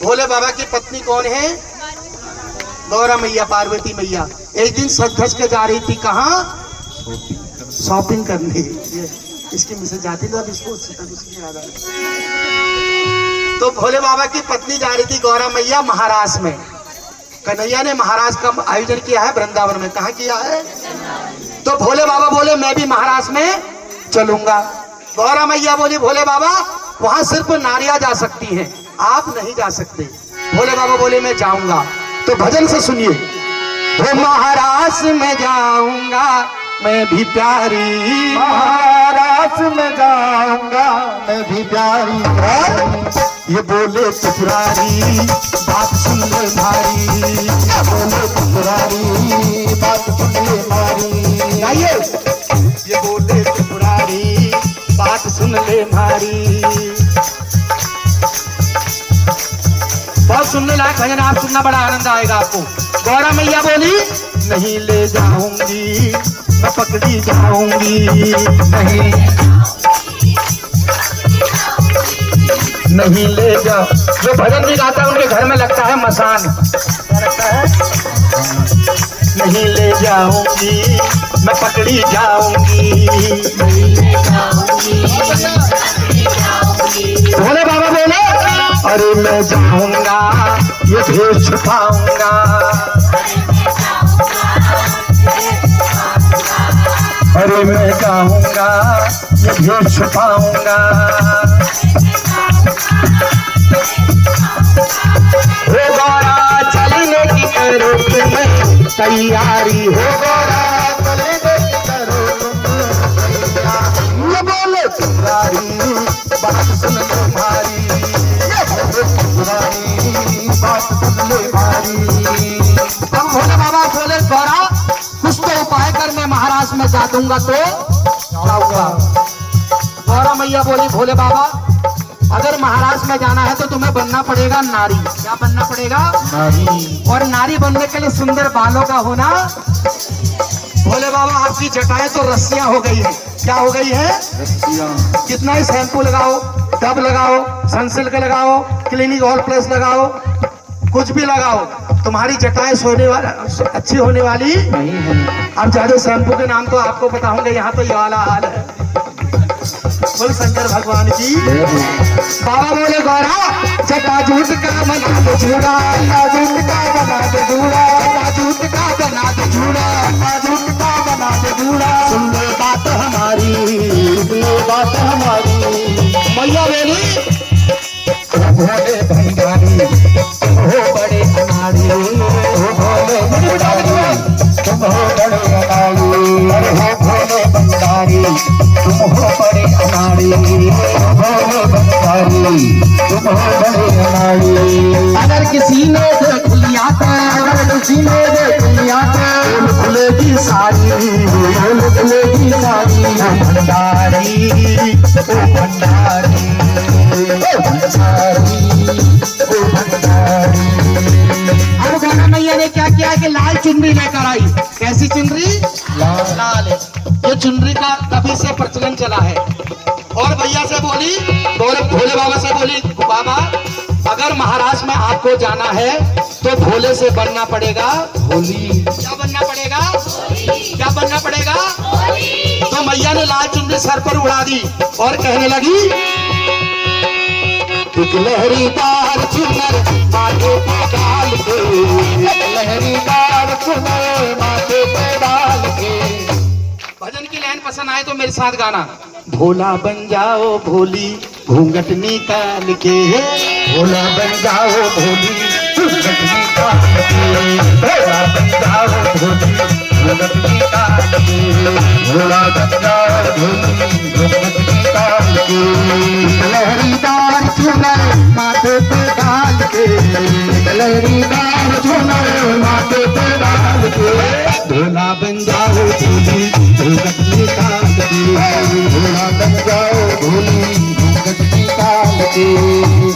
भोले बाबा की पत्नी कौन है? गौरा मैया, पार्वती मैया। एक दिन सज धज के जा रही थी कहाँ? शॉपिंग करने। इसकी मिसेज जाती तो अब इसको याद आ। तो भोले बाबा की पत्नी जा रही थी गौरा मैया महाराष्ट्र में। कन्हैया ने महाराष्ट्र का आयोजन किया है वृंदावन में। कहाँ किया है? तो भोले बाबा बोले मैं भी महाराष्ट्र में चलूंगा। गौरा मैया बोली भोले बाबा वहां सिर्फ नारियां जा सकती हैं, आप नहीं जा सकते। भोले बाबा बोले मैं जाऊंगा। तो भजन से सुनिए, वो महाराष्ट्र में जाऊंगा मैं भी प्यारी, महाराष्ट्र में जाऊंगा मैं भी प्यारी। ये बोले त्रिपुरारी बात सुन ले भारी, ये बोले त्रिपुरारी बात सुन ले मारी। गाइए, ये बोले त्रिपुरारी बात सुन ले भारी। बहुत सुनने लायक भजन, आप सुनना, बड़ा आनंद आएगा आपको। गौरा मैया बोली नहीं ले जाऊंगी मैं पकड़ी जाऊंगी, नहीं ले जाओ। जो भजन भी गाता है उनके घर में लगता है मसान। क्या लगता है? नहीं ले जाऊंगी मैं पकड़ी जाऊंगी। भोले बाबा बोले अरे मैं जाऊंगा ये भेष छुपाऊंगा, अरे मैं जाऊंगा ये भेष छुपाऊंगा। हो गौरा चलने की करो तुम्हें तैयारी, हो गौरा चलने की करो तुम। ये बोले त्रिपुरारी बात सुन ले मारी, ये बोले त्रिपुरारी बात सुन ले मारी। हम भोले बाबा बोले गौरा कुछ तो उपाय कर, मैं महाराष्ट्र में जा दूंगा तो जाऊंगा। गौरा मैया बोली भोले बाबा अगर महाराष्ट्र में जाना है तो तुम्हें बनना पड़ेगा नारी। क्या बनना पड़ेगा? नारी। और नारी बनने के लिए सुंदर बालों का होना। भोले बाबा आपकी जटाएं तो रस्सियां हो गई है। क्या हो गई है? रस्सियां। कितना ही शैम्पू लगाओ, डब लगाओ, सनसिल्क लगाओ, क्लिनिक ऑल प्लस लगाओ, कुछ भी लगाओ, तुम्हारी जटाएं सोने वाला अच्छी होने वाली नहीं है। अब ज्यादा शैम्पू के नाम तो आपको बताऊंगा, यहाँ तो ये वाला हाल है। बोल शंकर भगवान की। बाबा बोले गौरा जटा जूट का बना दो झूड़ा, जूट का बना दो झूड़ा, जूट का बना दो झूड़ा, जूट का बना दो झूड़ा। सुन ले बात हमारी, सुन ले बात हमारी। मैया बोली भोले भंडारी हो बड़े अनाड़ी, हो भोले भंडारी तुम हो बड़े अनाड़ी, अरे हो भोले भंडारी तुम हो बड़े अनाड़ी, हो भोले भंडारी तुम हो बड़े अनाड़ी। अगर किसी ने देख लिया तो, अगर किसी ने देख लिया तो फूल खुलेगी सारी, फूल खुलेगी सारी। भंडारी ओ भंडारी, ओ भंडारी, ओ भंडारी। अब गौरा मैया ने क्या किया कि लाल चुनरी लेकर आई। कैसी चुनरी? लाल। ये चुनरी का तभी से प्रचलन चला है। और भैया से बोली, भोले बाबा से बोली बाबा अगर महाराष्ट्र में आपको जाना है तो भोले से बनना पड़ेगा होली। क्या बनना पड़ेगा? क्या बनना पड़ेगा? तो मैया ने लाल चुनरी सर पर उड़ा दी और कहने लगी लहरीदार चुनर माथे पे डाल के, लहरीदार चुनर माथे पे डाल के। भजन की लाइन पसंद आए तो मेरे साथ गाना। भोला बन जाओ भोली घूंघट निकाल के, भोला बन जाओ भोली घूंघट निकाल के, भोला बन जाओ भोली घूंघट निकाल के, भोला बन जाओ भोली घूंघट निकाल के। लहरीदार चुनर माथे पे डाल के, लहरीदार चुनर माथे पे डाल के, भोला बन जाओ भोली घूंघट निकाल के, भोला बन जाओ भोली घूंघट निकाल के।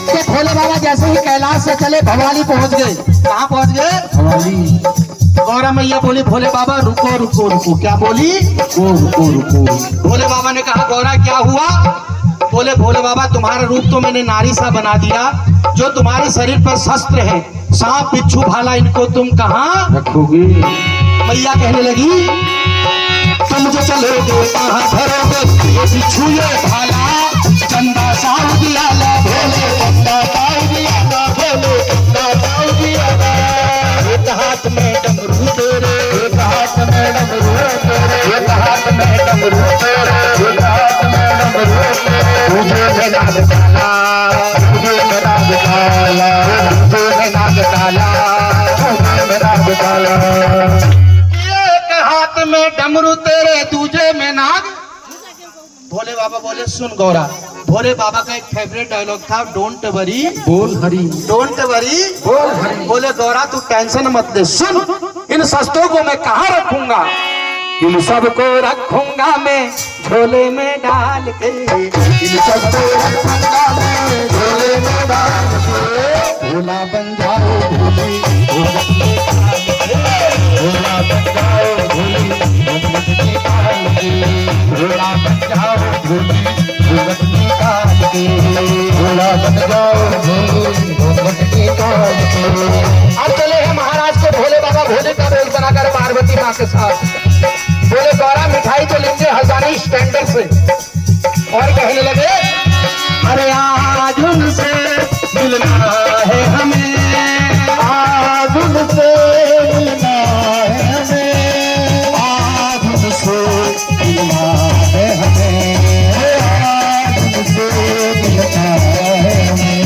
तो भोले बाबा जैसे ही कैलाश से चले भवानी पहुंच गए। कहाँ पहुंच गए? हमारी। गौरा मैया बोली भोले बाबा रुको रुको रुको। क्या बोली? रुको रुको रुको। भोले बाबा ने कहा गौरा क्या हुआ? बोले भोले बाबा तुम्हारा रूप तो मैंने नारी सा बना दिया, जो तुम्हारे शरीर पर शस्त्र है सांप बिच्छू भाला इनको तुम कहाँ रखोगे? मैया कहने लगी तुम जो चलोगे कहाँ धरोगे ये बिच्छू ये भाला, चंदा साव दिया ला भोले, चंदा साव दिया ला भोले, चंदा साव दिया ला। एक हाथ में डमरू तेरे, एक हाथ में डमरू तेरे, एक हाथ में डमरू तेरे, एक हाथ में डमरू तेरे। तुझे में नाग काला, तुझे में नाग काला, तुझे में नाग काला, तुझे में नाग काला। एक हाथ में डमरू तेरे, तुझे में नाग। भोले बाबा बोले सुन गौरा, भोले बाबा का एक फेवरेट डायलॉग था, डोंट वरी बोल हरी, डोंट वरी बोल हरी। बोले गौरा तू टेंशन मत ले, सुन इन शस्त्रों को मैं कहाँ रखूंगा, इन सबको रखूंगा मैं झोले में डाल के, इन सबको रखूंगा मैं झोले में डाल के। भोला बन जाओ भोली, भोला बन जाओ भोली, भोला बन जाओ भोली, भगत निकाल के, भोला बन जाओ भोली, भगत निकाल के। अब चले हैं महाराज के भोले बाबा भोले का रोल बनाकर पार्वती माँ के साथ। बोले गौरा मिठाई तो लेंगे हजारी स्टैंडर्ड से, और कहने लगे अरे आज उनसे मिलना है हमें, आज उनसे मिलना है हमें, आज उनसे मिलना है हमें, आज उनसे मिलना है हमें।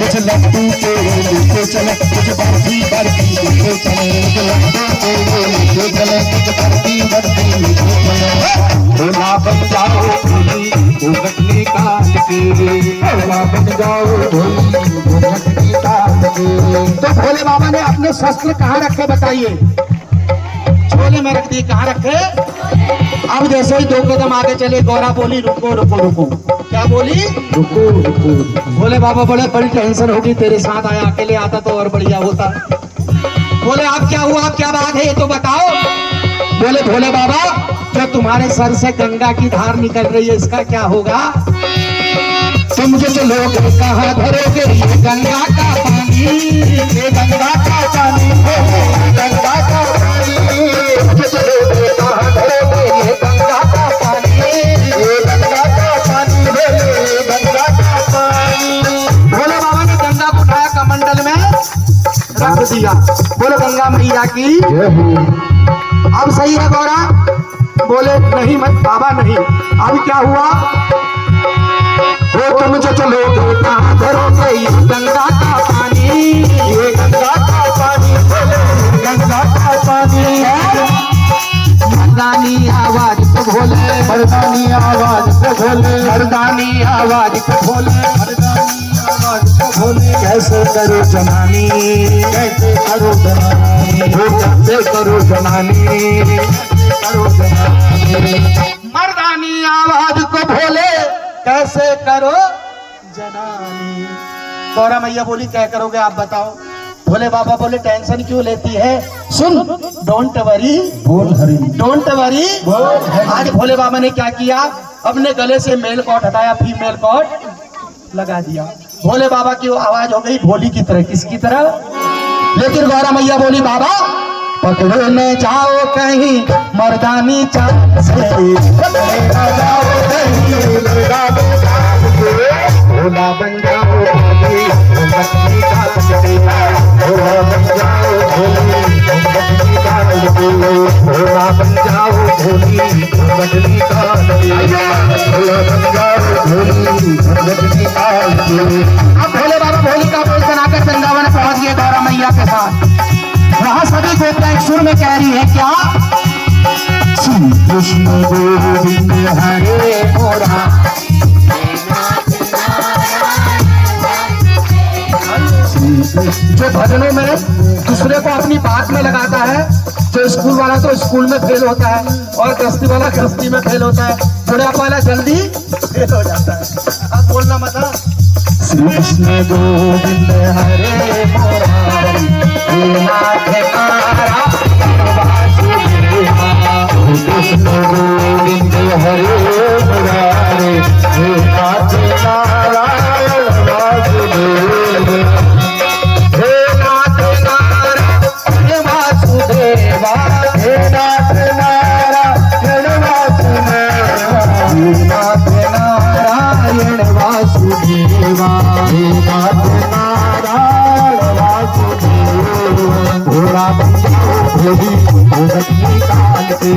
कुछ लड्डू के लेके चले, कुछ बर्फी बर्फी लेके चले, कुछ लड्डू के लेके चले, कुछ बर्फी बर्फी लेके चले। भोला बन जाओ भोली, घूंघट निकाल के, भोला बन जाओ भोली, घूंघट निकाल के। तो भोले बाबा ने अपने शस्त्र कहाँ रखे बताइए? झोले में रख दिए। कहाँ रखे? अब जैसे ही 2 कदम आगे चले गौरा बोली रुको रुको रुको। क्या बोली? रुको रुको। भोले बाबा बोले बड़ी टेंशन होगी, तेरे साथ आया, अकेले आता तो और बढ़िया होता। बोले आप क्या हुआ, क्या बात है ये तो बताओ। बोले भोले बाबा जो तुम्हारे सर से गंगा की धार निकल रही है इसका क्या होगा? तुम जो चलोगे कहाँ धरोगे ये गंगा का पानी, ये गंगा का पानी, गंगा का पानी, जो चलोगे कहाँ धरोगे ये गंगा का पानी, ये गंगा का पानी, ये गंगा का पानी। भोले बाबा ने गंगा को उठाया कमंडल में रख दिया। बोले गंगा मैया की अब सही है गौरा? बोले नहीं मत बाबा नहीं। अब क्या हुआ? वो तुम जो चलोगे कहाँ धरोगे ये गंगा का पानी, ये गंगा का पानी, गंगा का पानी। मर्दानी आवाज को भोले, मर्दानी आवाज को भोले, मर्दानी आवाज को भोले, मर्दानी आवाज को भोले। कैसे करो जनानी, कैसे करो जनानी, कैसे करो जनानी, कैसे करो जनानी। मर्दानी आवाज को भोले कैसे करो जनानी। गौरा मैया बोली क्या करोगे आप बताओ। भोले बाबा बोले टेंशन क्यों लेती है, सुन डोंट वरी बोल हरी, डोंट वरी बोल हरी। आज भोले बाबा ने क्या किया, अपने गले से मेल कोट हटाया, फीमेल कोट लगा दिया। भोले बाबा की आवाज हो गई भोली की तरह, किसकी तरह? लेकिन गौरा मैया बोली बाबा पकड़े न जाओ कहीं मर्दानी चाल से, पकड़े न जाओ कहीं मर्दानी चाल से। भोला बन जाओ भोली, मछली काट के, भोला बन जाओ भोली, मछली काट के, भोला बन जाओ भोली, मछली काट के, भोला बन जाओ भोली, मछली काट के। अब भोले बाबा भोली का बोल बनाकर वृंदावन पहुंच गए गौरा मैया के साथ। वहां सभी गोपियां एक सुर में कह रही है क्या? श्री कृष्ण गोविंद हरे मोरा, जो भजनों में दूसरे को अपनी बात में लगाता है, जो स्कूल वाला तो स्कूल में फेल होता है और गृहस्थी वाला गृहस्थी में फेल होता है, बुढ़ाप वाला जल्दी फेल हो जाता है। अब बोलना मतलब श्री कृष्ण गोविंद हरे मुरारी, हे नाथ तारा वासुदेवा। कृष्ण गोविंद हरे मुरारी, हे नाथ भोली घूंघट निकाल के,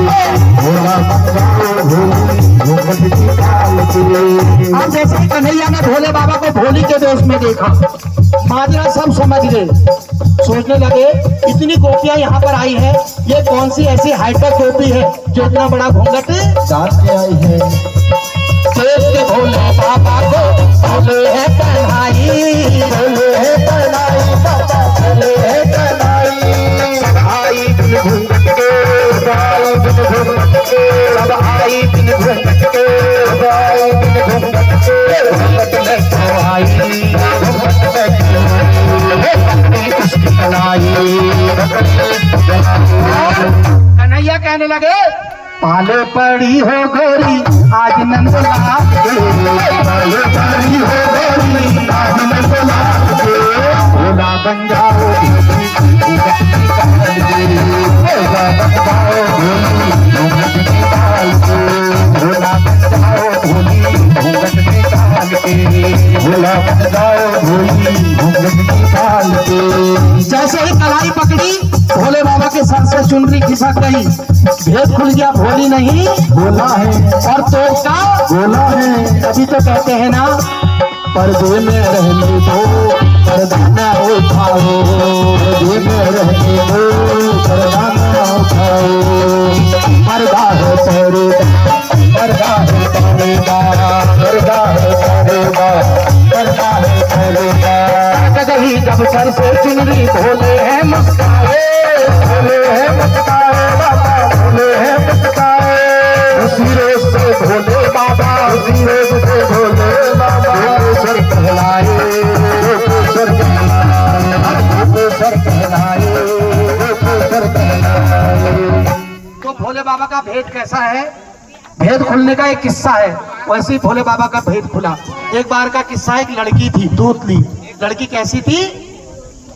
भोला बन जाओ भोली घूंघट निकाल के। अब जैसे कन्हैया ने भोले बाबा को भोली के वेश में देखा, माजरा सब समझ गए, सोचने लगे इतनी गोपियां यहाँ पर आई है, ये कौन सी ऐसी हाईटेक गोपी है जो इतना बड़ा घूंघट डाल के आई है। देख के भोले बाबा को बोले है कन्हाई, बोले है कन्हाई बाबा, बोले है कन्हाई। सब आई बिन घूंघट के, सब आई बिन घूंघट के, सब आई बिन घूंघट के, सब आई बिन घूंघट के। घूंघट में क्यों आई, घूंघट में क्यों आई, उसकी कलाई कन्हैया कहने लगे पाले पड़ी हो गोरी आज नंदलाल के, पाले पड़ी हो गोरी आज नंदलाल के। भोला बन जाओ भोली घूंघट निकाल के, भोला बन जाओ भोली घूंघट निकाल के, भोला बन जाओ भोली घूंघट निकाल के, भोला बन जाओ भोली घूंघट निकाल के। जैसे ही कलाई पकड़ी भोले बाबा के सर से चुनरी खिसक गई, भेद खुल गया, भोली नहीं भोला है और तोड़ता भोला है। तभी तो कहते हैं ना पर्दे में रहने दो, पर्दा न उठाओ, पर्दे में रहने दो, पर्दा न उठाओ। पर्दा है पर्दा, पर्दा है पर्दा, पर्दा है पर्दा, पर्दा है पर्दा। कहीं जब सर से चुनरी भोले है मुस्काए, भोले है मुस्काए बाबा, भोले है मुस्काए। उसी रोज से भोले बाबा, उसी रोज से भोले बाबा। सर कहलाए, सर कहलाए, सर कहलाए, सर कहलाए। तो भोले बाबा का भेद कैसा है, भेद खुलने का एक किस्सा है, वैसे ही भोले बाबा का भेद खुला। एक बार का किस्सा, एक लड़की थी तोतली, लड़की कैसी थी,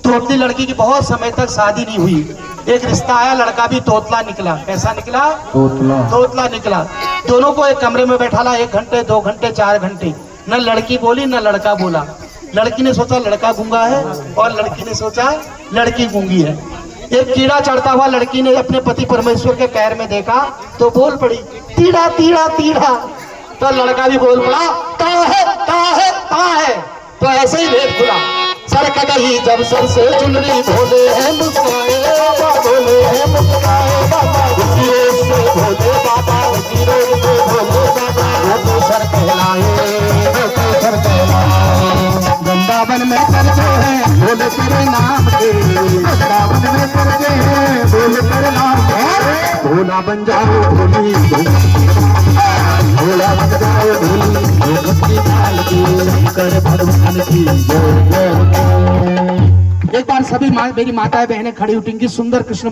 तोतली लड़की की बहुत समय तक शादी नहीं हुई। एक रिश्ता आया, लड़का भी तोतला निकला। कैसा निकला, तोतला, तोतला निकला। दोनों को एक कमरे में बैठाला, 1 घंटे 2 घंटे 4 घंटे, न लड़की बोली न लड़का बोला। लड़की ने सोचा लड़का गूंगा है और लड़की ने सोचा लड़की गूंगी है। एक कीड़ा चढ़ता हुआ लड़की ने अपने पति परमेश्वर के पैर में देखा तो बोल पड़ी तीड़ा तीड़ा तीड़ा, तो लड़का भी बोल पड़ा ता है ता है ता है। तो ऐसे ही भेद खुला। सर कदही जब सर से चुनरी भोले है मुस्काए बाबा, भोले है मुस्काए बाबा। उसी रोज से भोले बाबा, उसी रोज से भोले बाबा। वो तो सर कहलाए, वो तो सर कहलाए। वृंदावन में करते हैं भोले तेरे नाम के, वृंदावन में करते हैं भोले तेरे नाम के। भोला बन जाओ भोली, भोला बन जाओ भोली, घूंघट निकाल के। शंकर भगवान की जय जय। एक बार सभी मेरी माताएं बहनें खड़ी उठेंगी, सुंदर कृष्ण